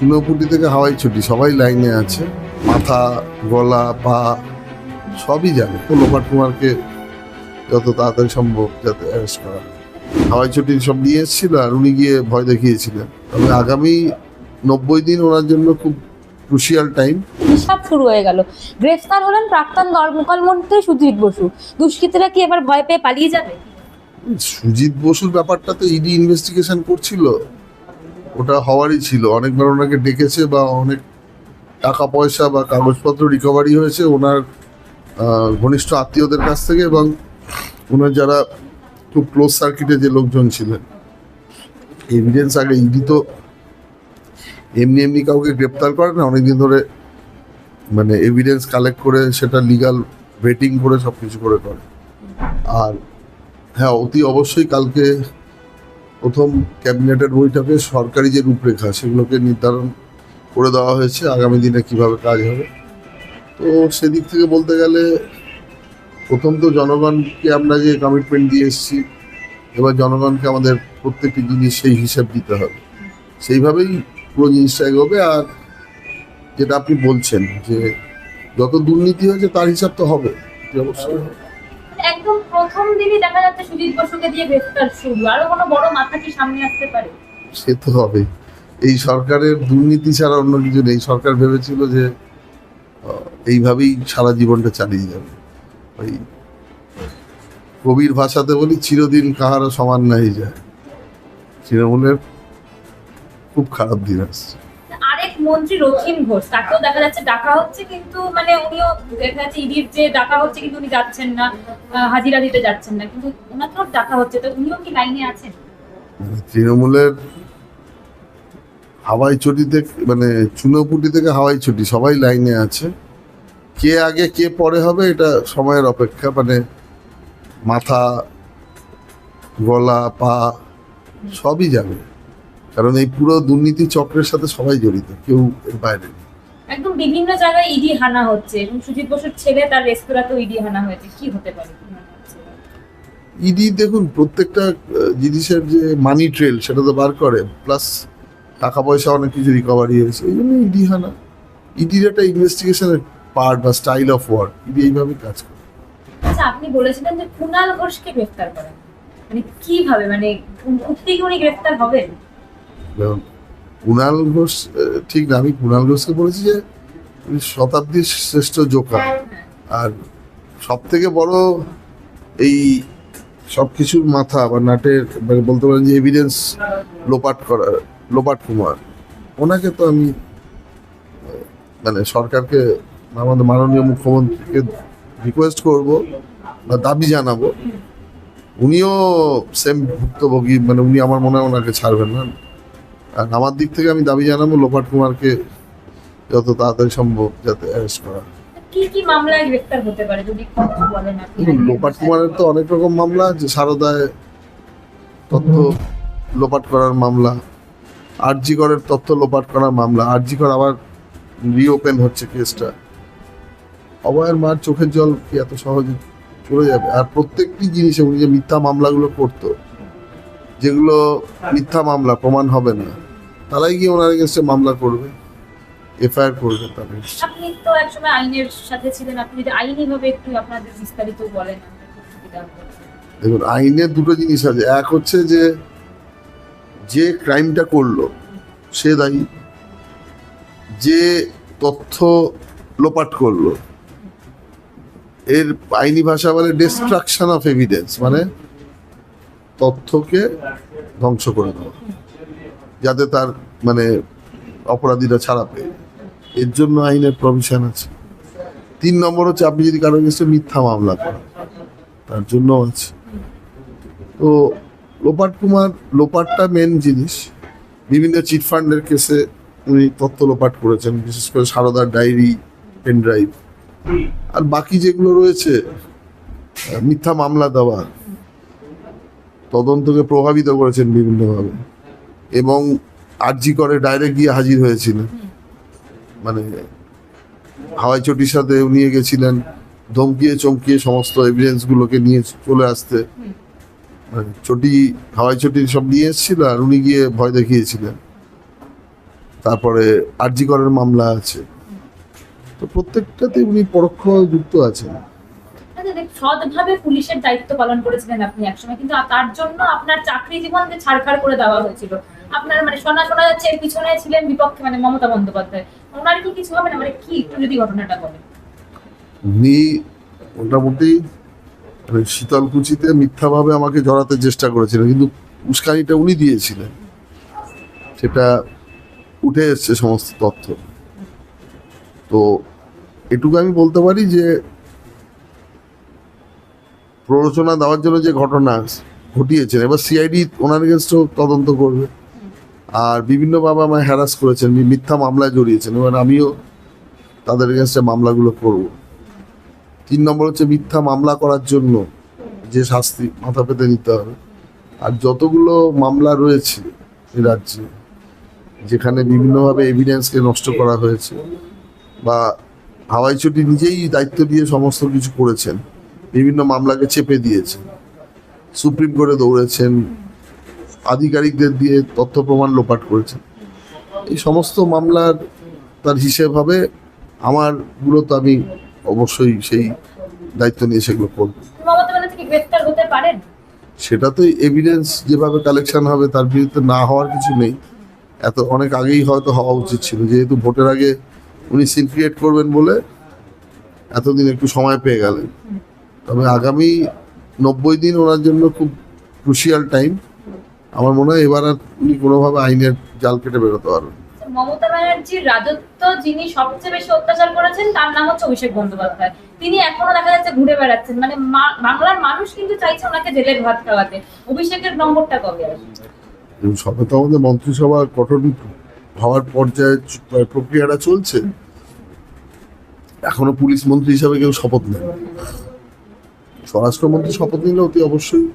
চুনোপুটি থেকে হাওয়াই ছুটি সবাই লাইনে আছে, মাথা, গলা, পা সবই জানে। লোপাট কুমারকে যত তাড়াতাড়ি সম্ভব যাতে অ্যারেস্ট করা হয়। হাওয়াই ছুটি সব নিয়ে এসেছিল আর উনি গিয়ে ভয় দেখিয়েছিলেন। তবে আগামী 90 দিন ওনার জন্য খুব ক্রুশিয়াল টাইম। সব শুরু হয়ে গেল। গ্রেফতার হলেন প্রাক্তন মুখ্যমন্ত্রী সুজিত বসু। দুষ্কৃতীরা কি এবার ভয় পেয়ে পালিয়ে যাবে? সুজিত বসুর ব্যাপারটা তো ইডি ইনভেস্টিগেশন করছিল, ওটা হওয়ারই ছিল। অনেকবার ওনাকে ডেকেছে বা অনেক টাকা পয়সা বা কাগজপত্র রিকভারি হয়েছে ওনার ঘনিষ্ঠ আত্মীয়দের কাছ থেকে, এবং ওনার যারা খুব ক্লোজ সার্কিটে যে লোকজন ছিলেন। এভিডেন্স আগে ইডি তো এমনি এমনি কাউকে গ্রেপ্তার করে না, অনেকদিন ধরে মানে এভিডেন্স কালেক্ট করে সেটা লিগাল ভেটিং করে সব কিছু করে। আর হ্যাঁ, অতি অবশ্যই কালকে প্রথম ক্যাবিনেটের বৈঠকে সরকারি যে রূপরেখা সেগুলোকে নির্ধারণ করে দেওয়া হয়েছে আগামী দিনে কিভাবে কাজ হবে। তো সেদিক থেকে বলতে গেলে প্রথম তো জনগণকে আমরা যে কমিটমেন্ট দিয়ে এসেছি, এবার জনগণকে আমাদের প্রত্যেকটি জিনিস সেই হিসাব দিতে হবে, সেইভাবেই পুরো জিনিসটা এগোবে। আর যেটা আপনি বলছেন যে যত দুর্নীতি হয়েছে তার হিসাব তো হবে, অবশ্যই হবে। একদম প্রথম দিনই দেখা যাচ্ছে সুজিত বসুকে দিয়ে গ্রেফতার শুরু। আরো কোনো বড় মাথা কি সামনে আসতে পারে? সে তো হবে। এই সরকারের দুর্নীতি ছাড়া অন্য কিছু নেই। সরকার ভেবেছিল যে এইভাবেই সারা জীবনটা চালিয়ে যাবে। ওই কবির ভাষাতে বলি, চিরদিন কাহারও সমান নাই যায়। তৃণমূলের খুব খারাপ দিন আসছে। আরেক মন্ত্রী রথীন ঘোষ, তাকেও দেখা যাচ্ছে ডাকা হচ্ছে, কিন্তু মানে উনিও দেখা যাচ্ছে ইডির যে ডাকা হচ্ছে কিন্তু উনি যাচ্ছেন না, হাজিরা দিতে যাচ্ছেন না, কিন্তু ওনাকেও ডাকা হচ্ছে। তো উনিও কি লাইনে আছেন? তৃণমূলের হাওয়াই ছুটি থেকে মানে চুনোপুটি থেকে হাওয়াই ছুটি সবাই লাইনে আছে। কে আগে কে পরে হবে এটা সময়ের অপেক্ষা। মানে মাথা, গলা, পা সবই যাবে, কারণ এই পুরো দুর্নীতি চক্রের সাথে সবাই জড়িত, কেউ এর বাইরে নেই। একদম বিভিন্ন জায়গায় ইডি হানা হচ্ছে, এবং সুজিত বসুর ছেলে তার রেস্তোরাঁতেও ইডি হানা হয়েছে। কি হতে পারে? ইডি দেখুন প্রত্যেকটা জিনিসের যে মানি ট্রেল সেটা তো বার করে, প্লাস টাকা পয়সা অনেক কিছু রিকভারি হয়েছে, এই জন্য ইডি হানা। ইডির একটা ইনভেস্টিগেশনের পার্ট বা স্টাইল অফ ওয়ার্ক, ইডি এইভাবে কাজ করে। আচ্ছা, আপনি বলেছিলেন যে কুণাল ঘোষকে গ্রেফতার করেন, মানে কিভাবে, মানে সত্যি উনি গ্রেফতার হবেন? কুণাল ঘোষ ঠিক না, আমি কুণাল ঘোষকে বলেছি যে উনি শতাব্দীর শ্রেষ্ঠ জোকার। আর সব থেকে বড় এই সব কিছুর মাথা বা নাটের মানে বলতে পারেন যে এভিডেন্স লোপাট করা লোপাট কুমার, ওনাকে তো আমি মানে সরকারকে, আমাদের মাননীয় মুখ্যমন্ত্রীকে রিকোয়েস্ট করব বা দাবি জানাবো, উনিও সেম ভুক্তভোগী, মানে উনি আমার মনে হয় ওনাকে ছাড়বেন না। আর আমার দিক থেকে আমি দাবি জানাবো লোপাট কুমারকে যত তাড়াতাড়ি সম্ভব যাতে অ্যারেস্ট করা। কি কি মামলায় গ্রেফতার হতে পারে যদি কিছু বলেন আপনি? লোপাট কুমারের তো অনেক রকম মামলা আছে। সারদায় তথ্য লোপাট করার মামলা, আরজি করের তথ্য লোপাট করার মামলা, আরজি কর আবার রিওপেন হচ্ছে কেসটা। অভয়ের মার চোখের জল কি এত সহজে চলে যাবে? আর প্রত্যেকটি জিনিসে উনি যে মিথ্যা মামলাগুলো করতো, যেগুলো মিথ্যা মামলা প্রমাণ হবে না, তারাই গিয়ে ওনার এগেন্সটে মামলা করবে, এফআইআর করবে। তাদের আপনি তো একসময় আইনের সাথে ছিলেন, আপনি যদি আইনি ভাবে একটু আপনাদের বিস্তারিত বলেন। দেখুন, আইনের দুটো জিনিস আছে। এক হচ্ছে যে ক্রাইমটা করলো সে দায়ী, যে তথ্য লোপাট করলো এর আইনি ভাষা বলে ডিস্ট্রাকশন অফ এভিডেন্স, মানে তথ্যকে ধ্বংস করে দেওয়া যাতে তার মানে অপরাধীরা ছাড়া পেয়ে, এর জন্য আইনের প্রভিশন আছে। 3 নম্বর হচ্ছে আপনি যদি কারো কাছে মিথ্যা মামলা করেন তার জন্য আছে। তো লোপাট কুমার, লোপাটটা মেন জিনিস। বিভিন্ন চিটফান্ডের কেসে উনি তথ্য লোপাট করেছেন, বিশেষ করে সারদার ডায়েরি, পেন ড্রাইভ, আর বাকি যেগুলো রয়েছে মিথ্যা মামলা দেওয়া, তদন্তকে প্রভাবিত করেছেন বিভিন্নভাবে, এবং আরজি করে ডাইরেক্ট গিয়ে হাজির হয়েছিলেন। মানে হাওয়াই চটির সাথে উনি গেছিলেন ধমকিয়ে চমকিয়ে সমস্ত এভিডেন্সগুলোকে নিয়ে চলে আসতে। চটি হাওয়াই চটি সব নিয়ে এসেছিল আর উনি গিয়ে ভয় দেখিয়েছিলেন। তারপরে আরজি করের মামলা আছে, তো প্রত্যেকটাতে উনি পরোক্ষভাবে যুক্ত আছেন। সৎভাবে পুলিশের দায়িত্ব পালন করেছিলেন আপনি একসময়, কিন্তু তার জন্য আপনার চাকরি জীবন যে ছাড়খাড় করে দেওয়া হয়েছিল। আপনার মানে শোনা যাচ্ছে এর পিছনে ছিলেন বিপক্ষে মানে মমতা বন্দ্যোপাধ্যায়। ওনার কি কিছু হবে না, মানে কি একটু যদি ঘটনাটা বলেন। উনি মোটামুটি শীতলকুচিতে মিথ্যাভাবে আমাকে জড়াতে চেষ্টা করেছিলেন, কিন্তু উস্কানিটা উনি দিয়েছিলেন, সেটা উঠে এসছে সমস্ত তথ্য। তো এটুকু আমি বলতে পারি যে প্ররোচনা দেওয়ার জন্য যে ঘটনা ঘটিয়েছেন, এবার সিআইডি ওনার এগেনস্টও তদন্ত করবে। আর বিভিন্নভাবে আমায় হ্যারাস করেছেন, মিথ্যা মামলায় জড়িয়েছেন, এবার আমিও তাদের এগেনস্টে মামলাগুলো করব। 3 নম্বর হচ্ছে মিথ্যা মামলা করার জন্য যে শাস্তি মাথা পেতে নিতে হবে। আর যতগুলো মামলা রয়েছে এই রাজ্যে যেখানে বিভিন্নভাবে এভিডেন্সকে নষ্ট করা হয়েছে, বা হাওয়াই চটি নিজেই দায়িত্ব দিয়ে সমস্ত কিছু করেছেন, বিভিন্ন মামলাকে চেপে দিয়েছেন, সুপ্রিম কোর্টে দৌড়েছেন, আধিকারিকদের দিয়ে তথ্য প্রমাণ লোপাট করেছেন, এই সমস্ত মামলার তার হিসেব হবে। আমারগুলো তো আমি অবশ্যই সেই দায়িত্ব নিয়ে সেগুলো করব। মমতা ব্যানার্জি কি গ্রেফতার হতে পারেন? সেটা তো এভিডেন্স যেভাবে কালেকশন হবে তার বিরুদ্ধে না হওয়ার কিছু নেই। এত অনেক আগেই হয়তো হওয়া উচিত ছিল, যেহেতু ভোটের আগে উনি সিন ক্রিয়েট করবেন বলে এতদিন একটু সময় পেয়ে গেলেন। তবে আগামী 90 দিন ওনার জন্য খুব ক্রুশিয়াল টাইম। আমার মনে হয় এবার আর উনি কোনোভাবে আইনের জাল কেটে বেরোতে পারবেন। মমতা ব্যানার্জির রাজত্ব যিনি সবচেয়ে বেশি অত্যাচার করেছেন তার নাম হচ্ছে অভিষেক বন্দ্যোপাধ্যায়। তিনি এখনো দেখা যাচ্ছে ঘুরে বেড়াচ্ছেন, মানে বাংলার মানুষ কিন্তু চাইছে ওনাকে জেলের ভাত খাওয়াতে। অভিষেকের নম্বরটা কবে আসবে? সবে তো আমাদের মন্ত্রিসভা গঠন হওয়ার পর্যায়ে প্রক্রিয়াটা চলছে, এখনো পুলিশ মন্ত্রী হিসাবে কেউ শপথ নেন। স্বরাষ্ট্রমন্ত্রী শপথ নিলে অতি অবশ্যই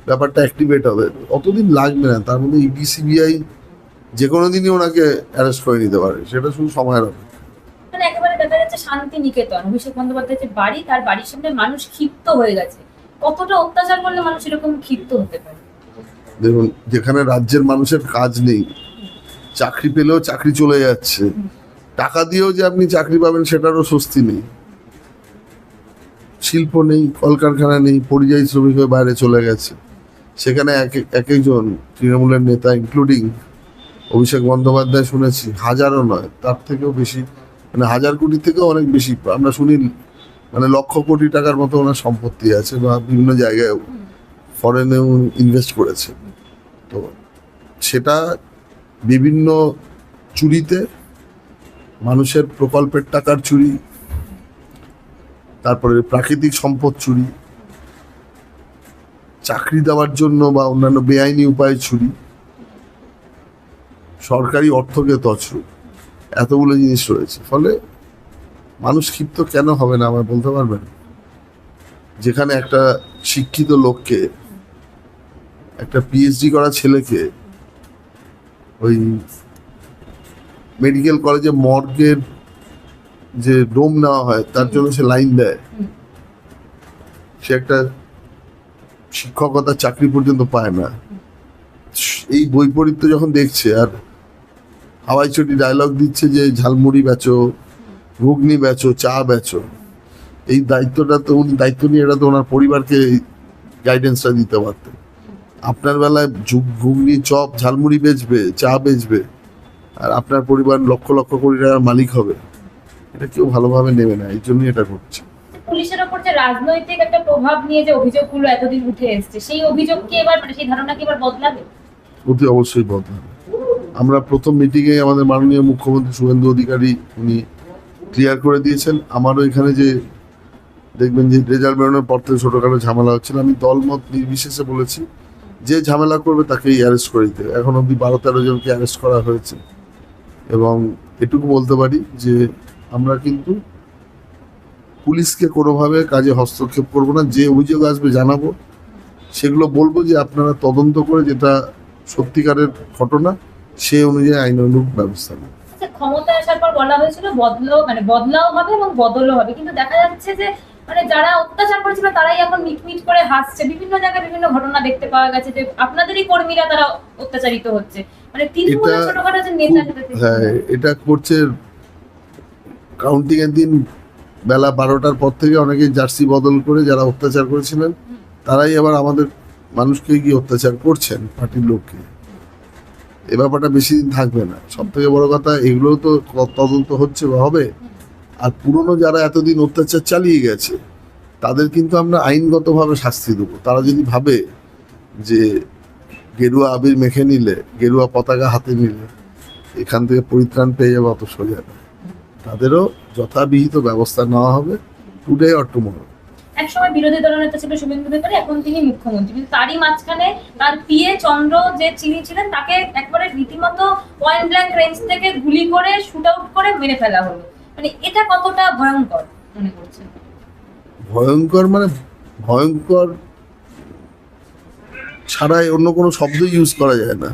ব্যাপারটা অ্যাক্টিভেট হবে, অতদিন লাগবে না। তার মধ্যে ইডি সিবিআই যে কোনো দিনই ওনাকে অ্যারেস্ট করে নিতে পারে, সেটা শুধু সময়ের হবে। মানে একেবারে দেখা যাচ্ছে শান্তি নিকেতন অভিষেক বন্দ্যোপাধ্যায়ের যে বাড়ি, তার বাড়ির সামনে মানুষ ক্ষিপ্ত হয়ে গেছে। কতটা অত্যাচার করলে মানুষ এরকম ক্ষিপ্ত হতে পারে? দেখুন, যেখানে রাজ্যের মানুষের কাজ নেই, চাকরি পেলেও চাকরি চলে যাচ্ছে, টাকা দিয়েও যে আপনি চাকরি পাবেন সেটারও স্বস্তি নেই, শিল্প নেই, কলকারখানা নেই, পরিযায়ী শ্রমিক হয়ে বাইরে চলে গেছে, সেখানে এক একজন তৃণমূলের নেতা ইনক্লুডিং অভিষেক বন্দ্যোপাধ্যায় শুনেছি হাজারও নয়, তার থেকেও বেশি, মানে 1000 কোটি থেকেও অনেক বেশি আমরা শুনি, মানে লক্ষ কোটি টাকার মতো ওনার সম্পত্তি আছে, বা বিভিন্ন জায়গায় ফরেনেও ইনভেস্ট করেছে। তো সেটা বিভিন্ন চুরিতে, মানুষের প্রকল্পের টাকার চুরি, তারপরে প্রাকৃতিক সম্পদ চুরি, চাকরি দেওয়ার জন্য বা অন্যান্য বেআইনি উপায়ে চুরি, সরকারি অর্থকে তছরূপ, এতগুলো জিনিস রয়েছে। ফলে মানুষ ক্ষিপ্ত কেন হবে না আমার বলতে পারবেন? যেখানে একটা শিক্ষিত লোককে, একটা পিএইচডি করা ছেলেকে ওই মেডিকেল কলেজে মর্গের যে ডোম নেওয়া হয় তার জন্য সে লাইন দেয়, সে একটা শিক্ষকতার চাকরি পর্যন্ত পায় না, এই বৈপরীত্য যখন দেখছে, আর হাওয়াই চটি ডায়লগ দিচ্ছে যে ঝালমুড়ি বেচো, ঘুগনি বেচো, চা বেচো, এই দায়িত্বটা তো উনি দায়িত্ব নিয়ে এটা তো ওনার পরিবারকে গাইডেন্সটা দিতে পারতেন। আপনার বেলায় ঘুগনি, চপ, ঝালমুড়ি বেচবে, চা বেচবে, আর আপনার পরিবার লক্ষ লক্ষ কোটি টাকার মালিক হবে, এটা কেউ ভালোভাবে নেবে না, এই জন্যই এটা করছে। পুলিশের ওপর যে রাজনৈতিক একটা প্রভাব নিয়ে যে অভিযোগগুলো এতদিন উঠে এসছে, সেই অভিযোগ কি এবার, মানে সেই ধারণা কি এবার বদলাবে? অতি অবশ্যই বদলাবে। আমরা প্রথম মিটিংয়ে আমাদের মাননীয় মুখ্যমন্ত্রী শুভেন্দু অধিকারী উনি ক্লিয়ার করে দিয়েছেন। আমারও এখানে যে দেখবেন যে রেজাল্ট বেরোনোর পর থেকে ছোটোখাটো ঝামেলা হচ্ছিল, আমি দলমত নির্বিশেষে বলেছি যে ঝামেলা করবে তাকেই অ্যারেস্ট করে দিতে। এখন অবধি 12-13 জনকে অ্যারেস্ট করা হয়েছে, এবং এটুকু বলতে পারি যে আমরা কিন্তু পুলিশকে কোনোভাবে কাজে হস্তক্ষেপ করবো না। যে অভিযোগ আসবে জানাবো, সেগুলো বলবো যে আপনারা তদন্ত করে যেটা সত্যিকারের ঘটনা সে অনুযায়ী আইন অনুরূপ ব্যবস্থা নেন। ক্ষমতায় আসার পর বলা হয়েছিল বদলাও হবে এবং বদলও হবে, কিন্তু দেখা যাচ্ছে যে মানে যারা অত্যাচার করেছিল তারাই এখন মিটমিট করে হাসছে। বিভিন্ন জায়গায় বিভিন্ন ঘটনা দেখতে পাওয়া গেছে যে আপনাদেরই কর্মীরা তারা অত্যাচারিত হচ্ছে, মানে তৃণমূলের এটা ছোটখাটো যে নেতা হ্যাঁ, এটা করছে। কাউন্টিং এর দিন বেলা 12টার পর থেকে অনেকে জার্সি বদল করে যারা অত্যাচার করেছিলেন তারাই আবার আমাদের মানুষকে গিয়ে অত্যাচার করছেন, পার্টির লোককে। এ ব্যাপারটা বেশি দিন থাকবে না। সব থেকে বড় কথা, এগুলোও তো তদন্ত হচ্ছে বা হবে। আর পুরনো যারা এতদিন অত্যাচার চালিয়ে গেছে তাদের কিন্তু আমরা আইনগতভাবে শাস্তি দেবো। তারা যদি ভাবে যে গেরুয়া আবির মেখে নিলে, গেরুয়া পতাকা হাতে নিলে এখান থেকে পরিত্রাণ পেয়ে যাবে, অত সোজা না। তাদেরও যথাবিহিত ব্যবস্থা নেওয়া হবে, টুডে অর টুমরো। একসময় বিরোধী দলনেতা ছিল শুভেন্দু অধিকারী, এখন তিনি মুখ্যমন্ত্রী, কিন্তু তারই মাঝখানে তার পিএ চন্দ্র যে চিনি ছিলেন তাকে একবারে রীতিমতো পয়েন্ট ব্ল্যাঙ্ক রেঞ্জ থেকে গুলি করে শুট আউট করে মেরে ফেলা হলো। মানে এটা কতটা ভয়ঙ্কর মনে করছেন? ভয়ঙ্কর মানে ভয়ঙ্কর ছাড়াই অন্য কোনো শব্দ ইউজ করা যায় না।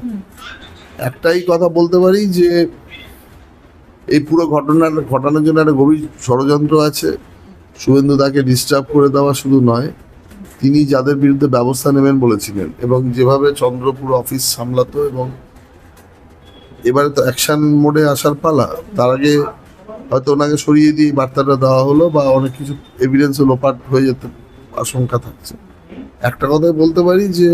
একটাই কথা বলতে পারি যে এই পুরো ঘটানোর জন্য একটা গভীর ষড়যন্ত্র আছে। শুভেন্দু তাকে ডিস্টার্ব করে দেওয়া শুধু নয়, তিনি যাদের বিরুদ্ধে ব্যবস্থা নেবেন বলেছিলেন এবং যেভাবে চন্দ্রপুর অফিস সামলাতো, এবং এবারে তো অ্যাকশন মোডে আসার পালা। তার আগে হয়তো ওনাকে সরিয়ে দিয়ে বার্তাটা দেওয়া হলো বা অনেক কিছু এভিডেন্সও লোপাট হয়ে যেতে আশঙ্কা থাকছে। একটা কথাই বলতে পারি যে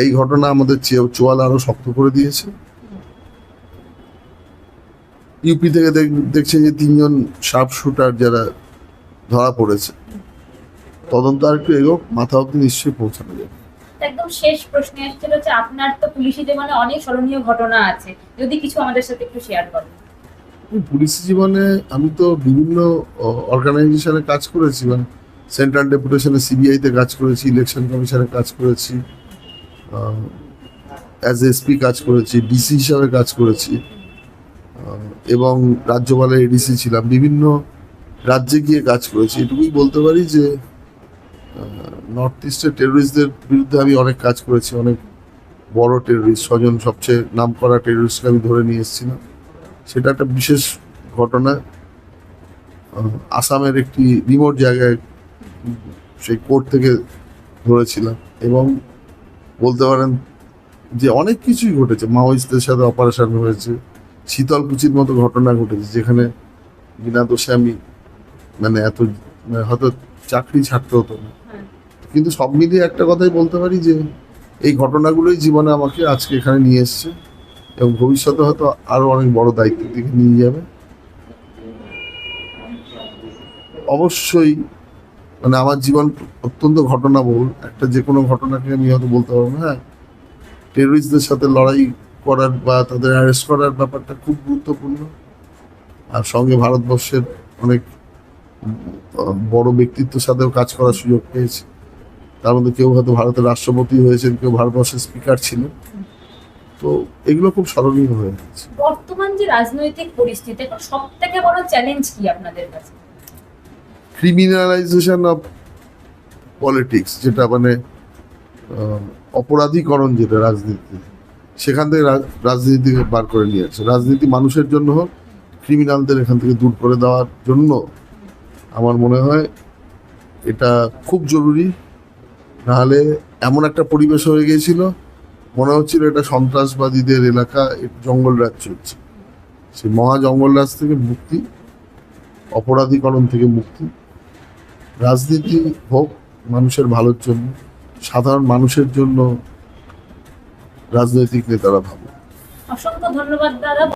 এই ঘটনা আমাদের চোয়াল আরো শক্ত করে দিয়েছে। ইউপি থেকে দেখছে যে 3জন শার্প শুটার যারা ধরা পড়েছে, তদন্ত আর একটু এগোক, মাথা অব্দি নিশ্চয়ই পৌঁছানো যাবে। একদম শেষ প্রশ্ন এসেছিল যে আপনার তো পুলিশি জীবনে অনেক স্মরণীয় ঘটনা আছে, যদি কিছু আমাদের সাথে একটু শেয়ার করেন। পুলিশ জীবনে আমি তো বিভিন্ন অর্গানাইজেশনে কাজ করেছি, মানে সেন্ট্রাল ডেপুটেশনে সিবিআইতে কাজ করেছি, ইলেকশন কমিশনে কাজ করেছি, অ্যাজ এসপি কাজ করেছি, ডিসি হিসাবে কাজ করেছি, এবং রাজ্যপালের এডিসি ছিলাম। বিভিন্ন রাজ্যে গিয়ে কাজ করেছি। এটুকুই বলতে পারি যে নর্থ ইস্টের টেরোরিস্টদের বিরুদ্ধে আমি অনেক কাজ করেছি। অনেক বড় টেরোরিস্ট, ছজন সবচেয়ে নামকরা টেরোরিস্টকে আমি ধরে নিয়ে এসেছিলাম। সেটা একটা বিশেষ ঘটনা। আসামের একটি রিমোট জায়গায় সেই কোর্ট থেকে ধরেছিলাম, এবং বলতে পারেন যে অনেক কিছুই ঘটেছে। মাওয়িস্টদের সাথে অপারেশন হয়েছে, শীতলকুচির মতো ঘটনা ঘটেছে যেখানে বিনা দোষে আমি মানে হয়তো চাকরি ছাড়তে হতো না। কিন্তু সব মিলিয়ে একটা কথাই বলতে পারি যে এই ঘটনাগুলোই জীবনে আমাকে আজকে এখানে নিয়ে এসছে এবং ভবিষ্যতে হয়তো আরো অনেক বড় দায়িত্বের দিকে নিয়ে যাবে। অবশ্যই মানে আমার জীবন অত্যন্ত ঘটনাবহুল। একটা যে কোনো ঘটনাকে আমি হয়তো বলতে পারবো না, হ্যাঁ, টেরোরিস্টদের সাথে লড়াই করার বা তাদের অ্যারেস্ট করার ব্যাপারটা খুব গুরুত্বপূর্ণ। আর সঙ্গে ভারতবর্ষের অনেক বড় ব্যক্তিত্বের সাথেও কাজ করার সুযোগ পেয়েছি। তার মধ্যে কেউ হয়তো ভারতের রাষ্ট্রপতি হয়েছেন, কেউ ভারতবর্ষের স্পিকার ছিলেন। তো এগুলো খুব স্মরণীয় হয়ে গেছে। বর্তমান যে রাজনৈতিক পরিস্থিতি, এখন সব থেকে বড় চ্যালেঞ্জ কি আপনাদের কাছে? ক্রিমিনালাইজেশন অফ পলিটিক্স, যেটা মানে অপরাধীকরণ, যেটা রাজনীতি, সেখান থেকে রাজনীতিকে বার করে নিয়ে আসছে। রাজনীতি মানুষের জন্য হোক, ক্রিমিনালদের এখান থেকে দূর করে দেওয়ার জন্য আমার মনে হয় এটা খুব জরুরি। নাহলে এমন একটা পরিবেশ হয়ে গিয়েছিল, মনে হচ্ছিল এটা সন্ত্রাসবাদীদের এলাকা, জঙ্গল রাজ চলছে। সেই মহা জঙ্গল রাজ থেকে মুক্তি, অপরাধীকরণ থেকে মুক্তি। রাজনীতি হোক মানুষের ভালোর জন্য, সাধারণ মানুষের জন্য রাজনৈতিক নেতারা ভালো। অসংখ্য ধন্যবাদ দাদা।